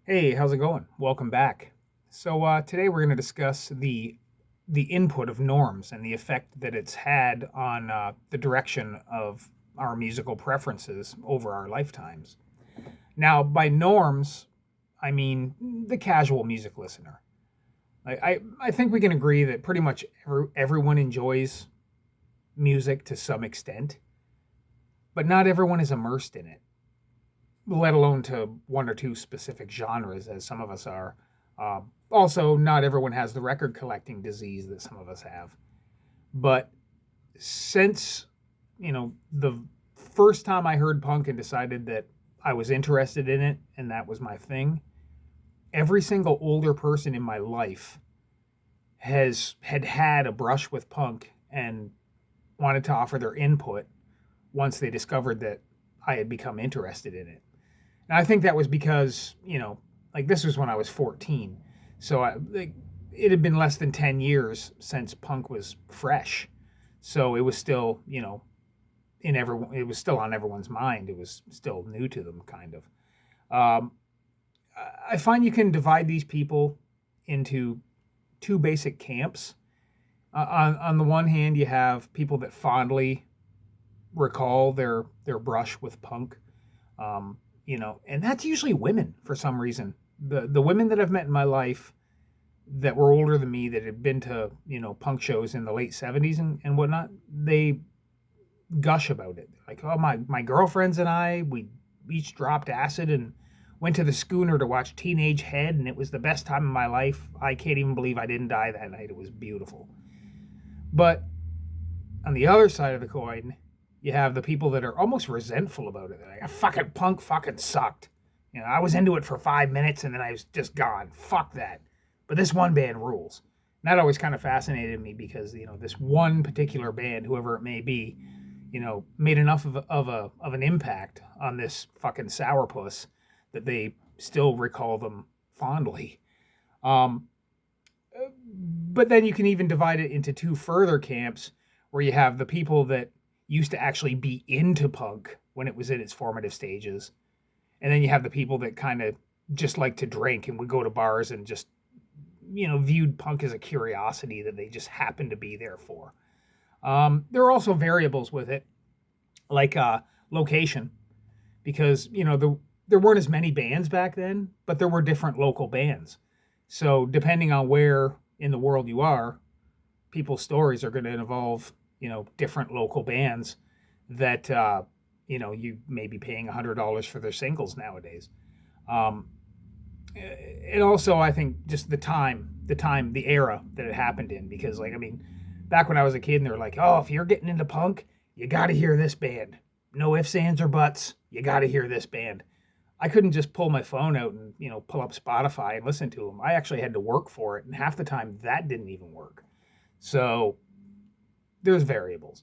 Hey, how's it going? Welcome back. Today we're going to discuss the input of norms and the effect that it's had on the direction of our musical preferences over our lifetimes. Now, by norms, I mean the casual music listener. I think we can agree that pretty much everyone enjoys music to some extent, but not everyone is immersed in it, let alone to one or two specific genres, as some of us are. Also, not everyone has the record collecting disease that some of us have. But since, the first time I heard punk and decided that I was interested in it and that was my thing, every single older person in my life had a brush with punk and wanted to offer their input once they discovered that I had become interested in it. And I think that was because, like this was when I was 14. It had been less than 10 years since punk was fresh. So it was still, it was still on everyone's mind. It was still new to them, kind of. Um, I find you can divide these people into two basic camps. On the one hand, you have people that fondly recall their brush with punk, and that's usually women for some reason. The women that I've met in my life that were older than me that had been to punk shows in the late 70s and whatnot, they gush about it. Like, oh, my girlfriends and we each dropped acid and went to the Schooner to watch Teenage Head, and it was the best time of my life. I can't even believe I didn't die that night. It was beautiful. But on the other side of the coin, you have the people that are almost resentful about it. They're like, fucking punk fucking sucked. I was into it for 5 minutes and then I was just gone. Fuck that. But this one band rules. And that always kind of fascinated me because, this one particular band, whoever it may be, made enough of an impact on this fucking sourpuss that they still recall them fondly. Um, but then you can even divide it into two further camps where you have the people that used to actually be into punk when it was in its formative stages. And then you have the people that kind of just like to drink and would go to bars and just, viewed punk as a curiosity that they just happened to be there for. There are also variables with it, like location, because, there weren't as many bands back then, but there were different local bands. So depending on where in the world you are, people's stories are going to involve, different local bands that, you may be paying $100 for their singles nowadays. Um, and also, I think just the era that it happened in, because, like, I mean, back when I was a kid and they were like, oh, if you're getting into punk, you got to hear this band. No ifs, ands, or buts. You got to hear this band. I couldn't just pull my phone out and, pull up Spotify and listen to them. I actually had to work for it. And half the time that didn't even work. So there's variables.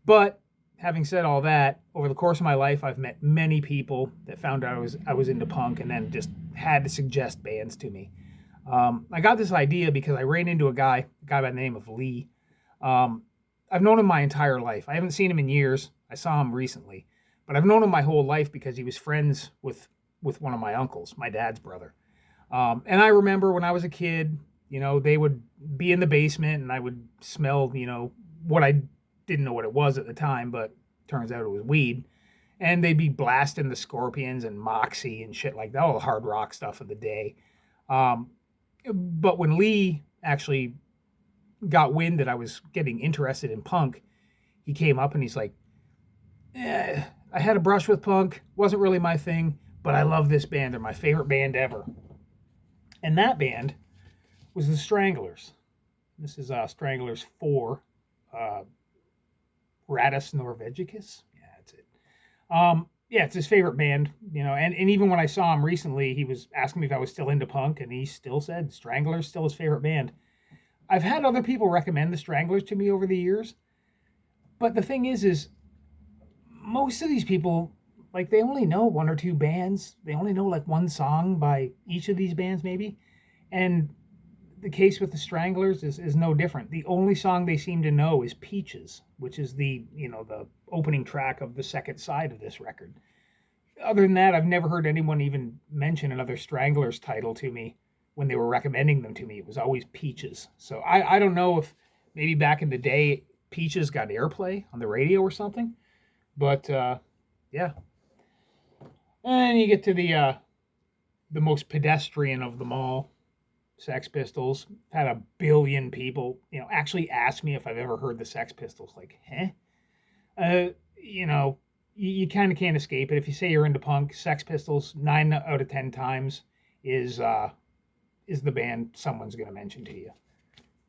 But having said all that, over the course of my life, I've met many people that found out I was into punk and then just had to suggest bands to me. I got this idea because I ran into a guy by the name of Lee. I've known him my entire life. I haven't seen him in years. I saw him recently, but I've known him my whole life because he was friends with one of my uncles, my dad's brother. And I remember when I was a kid, they would be in the basement and I would smell, what I didn't know what it was at the time, but turns out it was weed. And they'd be blasting the Scorpions and Moxie and shit like that, all the hard rock stuff of the day. Um, but when Lee actually got wind that I was getting interested in punk, he came up and he's like, I had a brush with punk, wasn't really my thing, but I love this band. They're my favorite band ever. And that band was the Stranglers. This is Stranglers 4, Rattus Norvegicus. Yeah, that's it. Yeah, it's his favorite band, and even when I saw him recently, he was asking me if I was still into punk, and he still said Stranglers still his favorite band. I've had other people recommend the Stranglers to me over the years, but the thing is most of these people, like, they only know one or two bands. They only know like one song by each of these bands, maybe. And the case with the Stranglers is no different. The only song they seem to know is Peaches, which is the opening track of the second side of this record. other than that, I've never heard anyone even mention another Stranglers title to me when they were recommending them to me. It was always Peaches. So I don't know if maybe back in the day Peaches got airplay on the radio or something, but yeah. And you get to the most pedestrian of them all, Sex Pistols. Had a billion people, actually ask me if I've ever heard the Sex Pistols. Like, huh? You know, you kind of can't escape it. If you say you're into punk, Sex Pistols, 9 out of 10 times is the band someone's going to mention to you.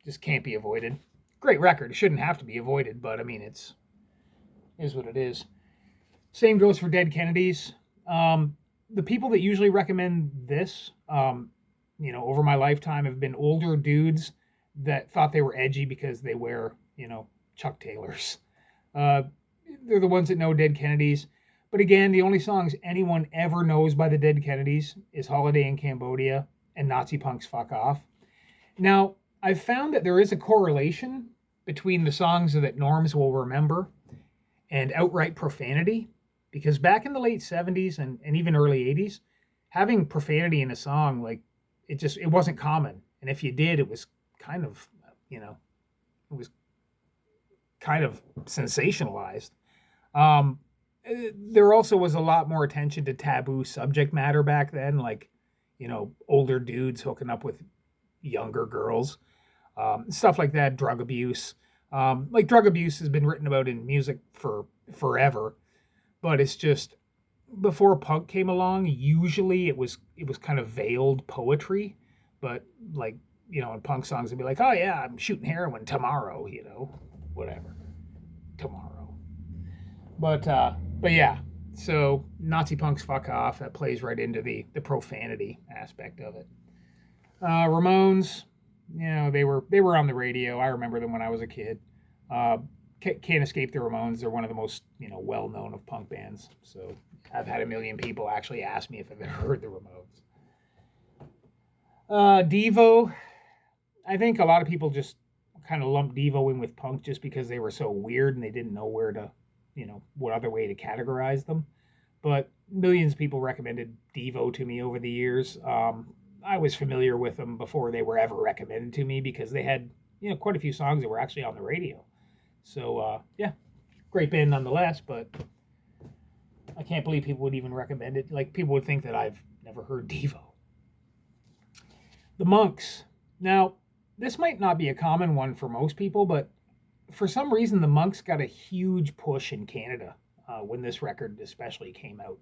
Just can't be avoided. Great record. It shouldn't have to be avoided, but I mean, is what it is. Same goes for Dead Kennedys. The people that usually recommend this, over my lifetime have been older dudes that thought they were edgy because they wear, Chuck Taylors. They're the ones that know Dead Kennedys. But again, the only songs anyone ever knows by the Dead Kennedys is Holiday in Cambodia and Nazi Punk's Fuck Off. Now, I've found that there is a correlation between the songs that norms will remember and outright profanity, because back in the late 70s and even early 80s, having profanity in a song, like, it wasn't common. And if you did, it was kind of, it was kind of sensationalized. There also was a lot more attention to taboo subject matter back then, like, older dudes hooking up with younger girls, stuff like that, drug abuse. Like, drug abuse has been written about in music for forever, but it's just, before punk came along, usually it was kind of veiled poetry, but like, in punk songs it'd be like, oh yeah, I'm shooting heroin tomorrow, whatever, tomorrow. But yeah, so Nazi Punk's Fuck Off, that plays right into the profanity aspect of it. Ramones, they were on the radio. I remember them when I was a kid. Can't escape the Ramones. They're one of the most, well-known of punk bands. So I've had a million people actually ask me if I've ever heard the Ramones. Devo, I think a lot of people just kind of lumped Devo in with punk just because they were so weird and they didn't know where to, what other way to categorize them. But millions of people recommended Devo to me over the years. I was familiar with them before they were ever recommended to me because they had, quite a few songs that were actually on the radio. So, yeah, great band nonetheless, but I can't believe people would even recommend it. Like, people would think that I've never heard Devo. The Monks. Now, this might not be a common one for most people, but for some reason, the Monks got a huge push in Canada when this record especially came out.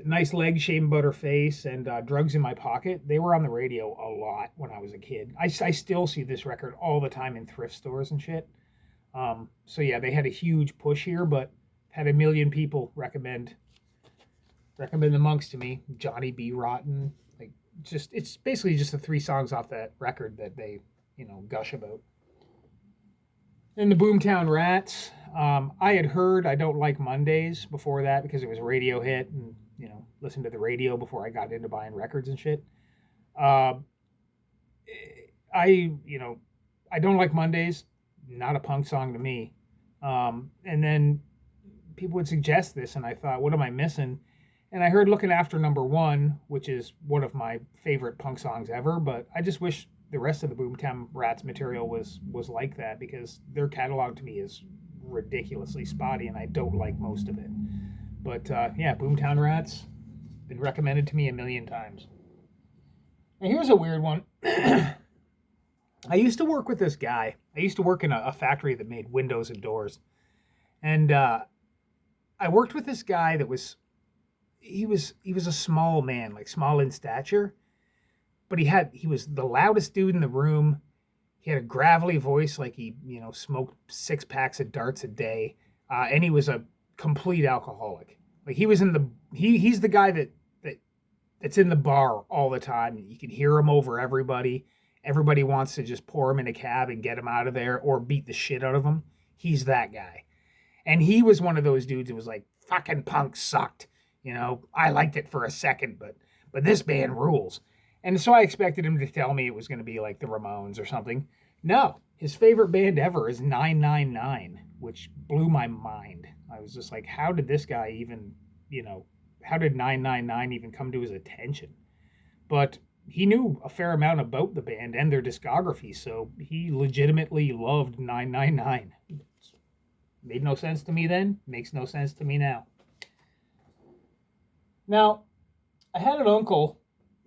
Nice Leg, Shame Butter Face, and Drugs in My Pocket. They were on the radio a lot when I was a kid. I still see this record all the time in thrift stores and shit. So yeah, they had a huge push here, but had a million people recommend the Monks to me. Johnny B. Rotten. Like, it's basically just the 3 songs off that record that they, gush about. And the Boomtown Rats. I had heard I Don't Like Mondays before that because it was a radio hit and, listened to the radio before I got into buying records and shit. I Don't Like Mondays, not a punk song to me. And then people would suggest this and I thought, what am I missing? And I heard Looking After Number One, which is one of my favorite punk songs ever, but I just wish the rest of the Boomtown Rats material was like that because their catalog to me is ridiculously spotty and I don't like most of it. But yeah, Boomtown Rats, been recommended to me a million times. And here's a weird one. I used to work with this guy. I used to work in a factory that made windows and doors. And I worked with this guy that he was a small man, like small in stature, but he was the loudest dude in the room. He had a gravelly voice, like he, smoked 6 packs of darts a day. And he was a complete alcoholic. Like he's the guy that's in the bar all the time. You can hear him over everybody. Everybody wants to just pour him in a cab and get him out of there or beat the shit out of him. He's that guy. And he was one of those dudes that was like, fucking punk sucked. I liked it for a second, but this band rules. And so I expected him to tell me it was going to be like the Ramones or something. No, his favorite band ever is 999, which blew my mind. I was just like, how did this guy even how did 999 even come to his attention? But he knew a fair amount about the band and their discography, so he legitimately loved 999. Made no sense to me then, makes no sense to me now. Now, I had an uncle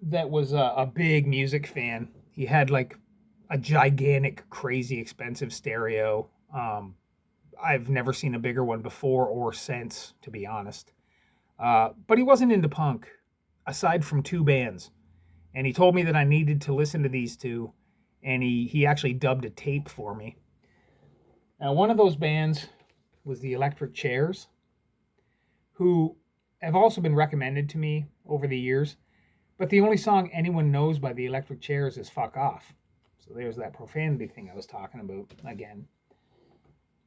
that was a big music fan. He had like a gigantic, crazy expensive stereo. I've never seen a bigger one before or since, to be honest. But he wasn't into punk, aside from two bands. And he told me that I needed to listen to these two, and he actually dubbed a tape for me. Now, one of those bands was the Electric Chairs, who have also been recommended to me over the years, but the only song anyone knows by the Electric Chairs is Fuck Off. So there's that profanity thing I was talking about again.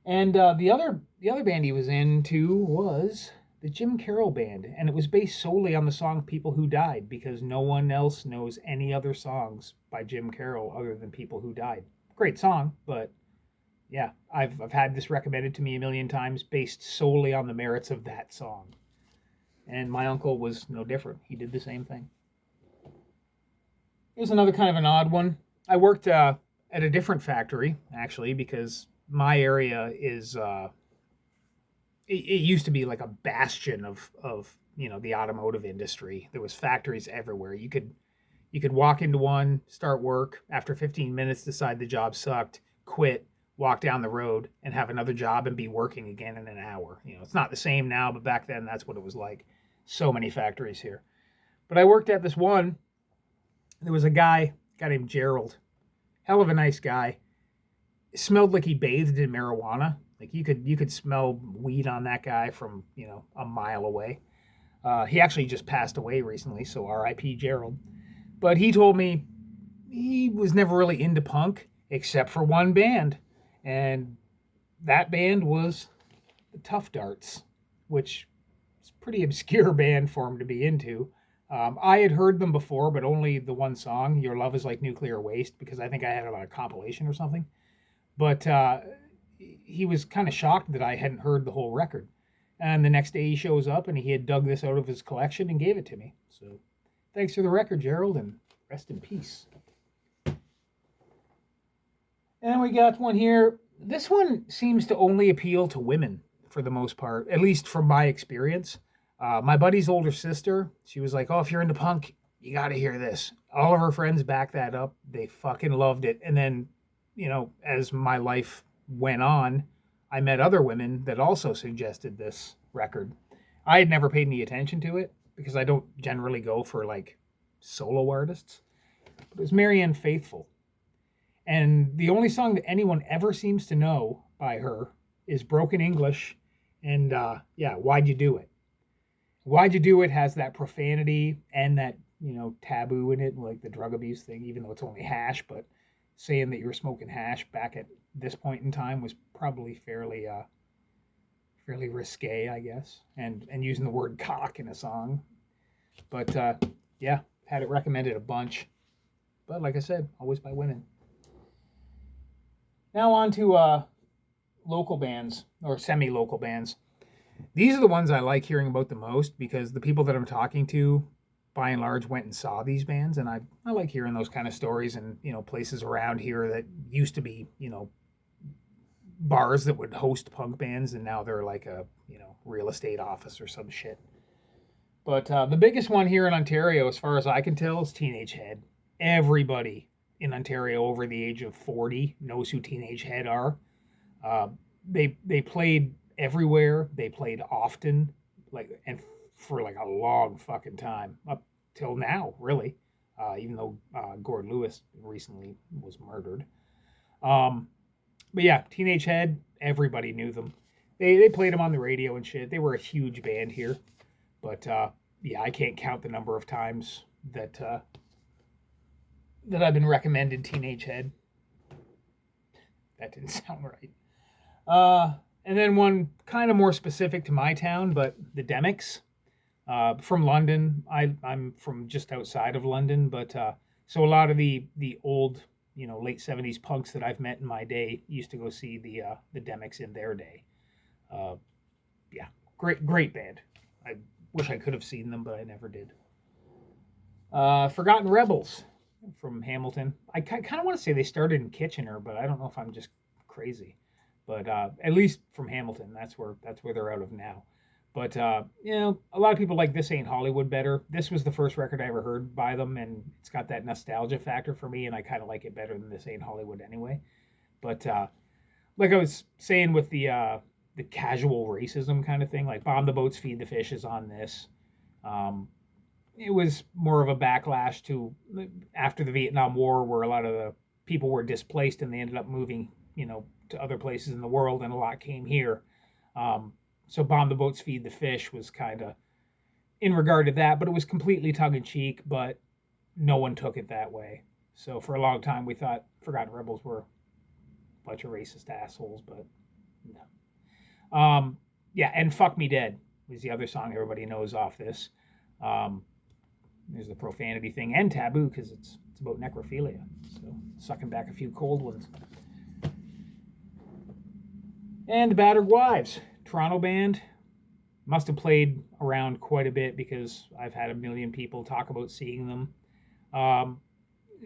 And the other band he was into was the Jim Carroll Band, and it was based solely on the song People Who Died, because no one else knows any other songs by Jim Carroll other than People Who Died. Great song, but yeah, I've had this recommended to me a million times based solely on the merits of that song. And my uncle was no different. He did the same thing. Here's another kind of an odd one. I worked at a different factory, actually, because my area is... It used to be like a bastion of the automotive industry. There was factories everywhere. You could walk into one, start work, after 15 minutes decide the job sucked, quit, walk down the road and have another job and be working again in an hour. It's not the same now, but back then that's what it was like. So many factories here. But I worked at this one. There was a guy named Gerald. Hell of a nice guy. It smelled like he bathed in marijuana. Like you could smell weed on that guy from, a mile away. He actually just passed away recently, so R.I.P. Gerald. But he told me he was never really into punk except for one band. And that band was the Tuff Darts, which is a pretty obscure band for him to be into. I had heard them before, but only the one song, Your Love Is Like Nuclear Waste, because I think I had it on a compilation or something. But he was kind of shocked that I hadn't heard the whole record. And the next day he shows up and he had dug this out of his collection and gave it to me. So thanks for the record, Gerald, and rest in peace. And we got one here. This one seems to only appeal to women for the most part, at least from my experience. My buddy's older sister, she was like, oh, if you're into punk, you got to hear this. All of her friends backed that up. They fucking loved it. And then, as my life went on, I met other women that also suggested this record. I had never paid any attention to it because I don't generally go for like solo artists. But it was Marianne Faithfull. And the only song that anyone ever seems to know by her is Broken English and, Why'd You Do It? Why'd You Do It has that profanity and that, taboo in it, like the drug abuse thing, even though it's only hash, but saying that you were smoking hash back at this point in time was probably fairly risque, I guess, and using the word cock in a song. But, had it recommended a bunch. But like I said, always by women. Now on to local bands, or semi-local bands. These are the ones I like hearing about the most because the people that I'm talking to, by and large, went and saw these bands, and I like hearing those kind of stories and, places around here that used to be, bars that would host punk bands, and now they're like a, real estate office or some shit. But the biggest one here in Ontario, as far as I can tell, is Teenage Head. Everybody in Ontario over the age of 40 knows who Teenage Head are. They played everywhere. They played often, and for like a long fucking time, up till now, really. Even though Gord Lewis recently was murdered. But yeah, Teenage Head, everybody knew them. They played them on the radio and shit. They were a huge band here. But I can't count the number of times that I've been recommended Teenage Head. That didn't sound right. And then one kind of more specific to my town, but the Demics from London. I'm from just outside of London, but so a lot of the old, late 70s punks that I've met in my day used to go see the Demics in their day. Great band. Wish I could have seen them, but I never did. Forgotten Rebels from Hamilton. I kind of want to say they started in Kitchener, but I don't know if I'm just crazy. But at least from Hamilton, that's where they're out of now. But a lot of people like This Ain't Hollywood better. This was the first record I ever heard by them, and it's got that nostalgia factor for me, and I kind of like it better than This Ain't Hollywood anyway. But like I was saying with the casual racism kind of thing, like Bomb the Boats, Feed the Fish is on this. It was more of a backlash to after the Vietnam War, where a lot of the people were displaced and they ended up moving, to other places in the world, and a lot came here. So Bomb the Boats, Feed the Fish was kind of in regard to that, but it was completely tongue in cheek, but no one took it that way. So for a long time, we thought Forgotten Rebels were a bunch of racist assholes, but no. Yeah, and Fuck Me Dead was the other song everybody knows off this. There's the profanity thing and taboo because it's about necrophilia. So sucking back a few cold ones. And Battered Wives, Toronto band. Must have played around quite a bit because I've had a million people talk about seeing them.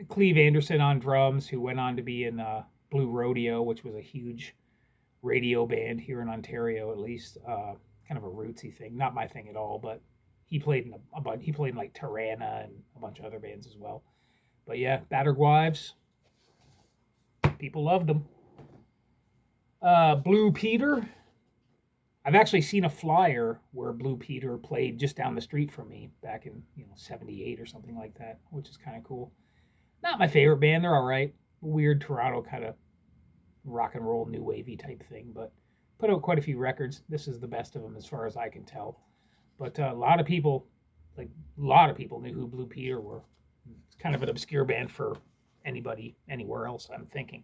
Cleve Anderson on drums, who went on to be in Blue Rodeo, which was a huge radio band here in Ontario, at least. Kind of a rootsy thing. Not my thing at all, but he played in a bunch. He played in like Tirana and a bunch of other bands as well. But yeah, Battered Wives. People loved them. Blue Peter. I've actually seen a flyer where Blue Peter played just down the street from me back in 78 or something like that, which is kind of cool. Not my favorite band. They're all right. Weird Toronto kind of rock and roll new wavy type thing, but put out quite a few records. This is the best of them as far as I can tell. But a lot of people knew who Blue Peter were. It's kind of an obscure band for anybody anywhere else, I'm thinking.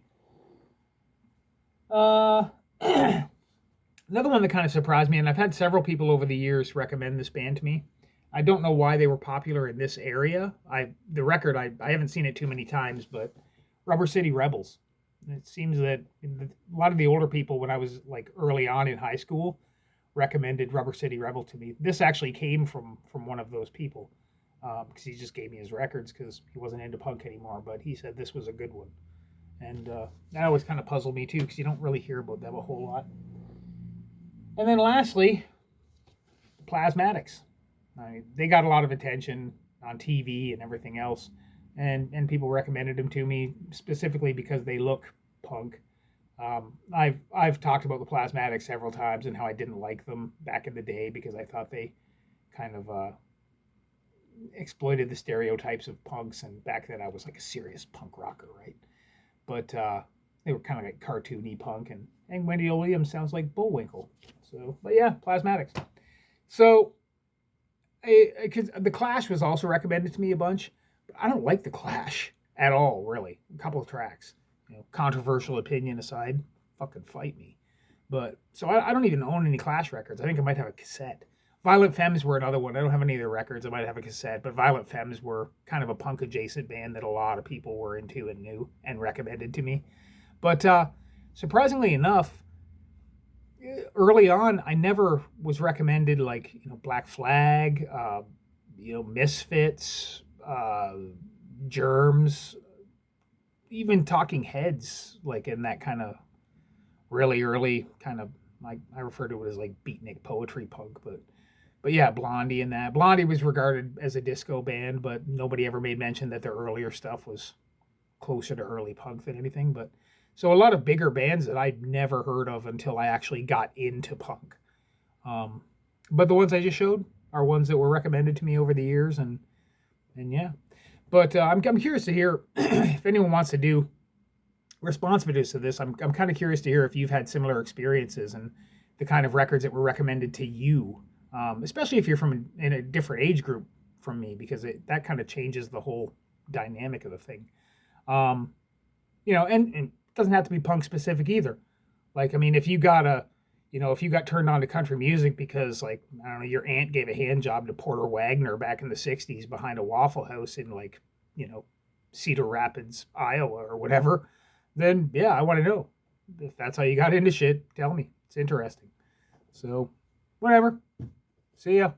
Another one that kind of surprised me, and I've had several people over the years recommend this band to me. I don't know why they were popular in this area. I haven't seen it too many times, but Rubber City Rebels. It seems that a lot of the older people, when I was like early on in high school, recommended Rubber City Rebel to me. This actually came from one of those people because he just gave me his records because he wasn't into punk anymore, but he said this was a good one. And that always kind of puzzled me too because you don't really hear about them a whole lot. And then lastly, Plasmatics. They got a lot of attention on TV and everything else, and people recommended them to me specifically because they look punk. I've talked about the Plasmatics several times and how I didn't like them back in the day because I thought they kind of exploited the stereotypes of punks, and back then I was like a serious punk rocker, right? But they were kind of like cartoony punk, and Wendy O. Williams sounds like Bullwinkle. So, but yeah, Plasmatics. So, because the Clash was also recommended to me a bunch, but I don't like the Clash at all, really. A couple of tracks, controversial opinion aside, fucking fight me. But so I don't even own any Clash records. I think I might have a cassette. Violent Femmes were another one. I don't have any of their records. I might have a cassette, but Violent Femmes were kind of a punk adjacent band that a lot of people were into and knew and recommended to me. But surprisingly enough, early on, I never was recommended like Black Flag, Misfits, Germs, even Talking Heads, like in that kind of really early kind of, I refer to it as like beatnik poetry punk, but yeah, Blondie and that. Blondie was regarded as a disco band, but nobody ever made mention that their earlier stuff was closer to early punk than anything. But so a lot of bigger bands that I'd never heard of until I actually got into punk. But the ones I just showed are ones that were recommended to me over the years, and yeah. But I'm curious to hear if anyone wants to do response videos to this. I'm kind of curious to hear if you've had similar experiences and the kind of records that were recommended to you. Especially if you're in a different age group from me, because that kind of changes the whole dynamic of the thing. And it doesn't have to be punk specific either. Like, I mean, if you got turned on to country music because, like, I don't know, your aunt gave a hand job to Porter Wagner back in the 60s behind a Waffle House in, like, Cedar Rapids, Iowa or whatever, then yeah, I want to know. If that's how you got into shit, tell me. It's interesting. So, whatever. See ya.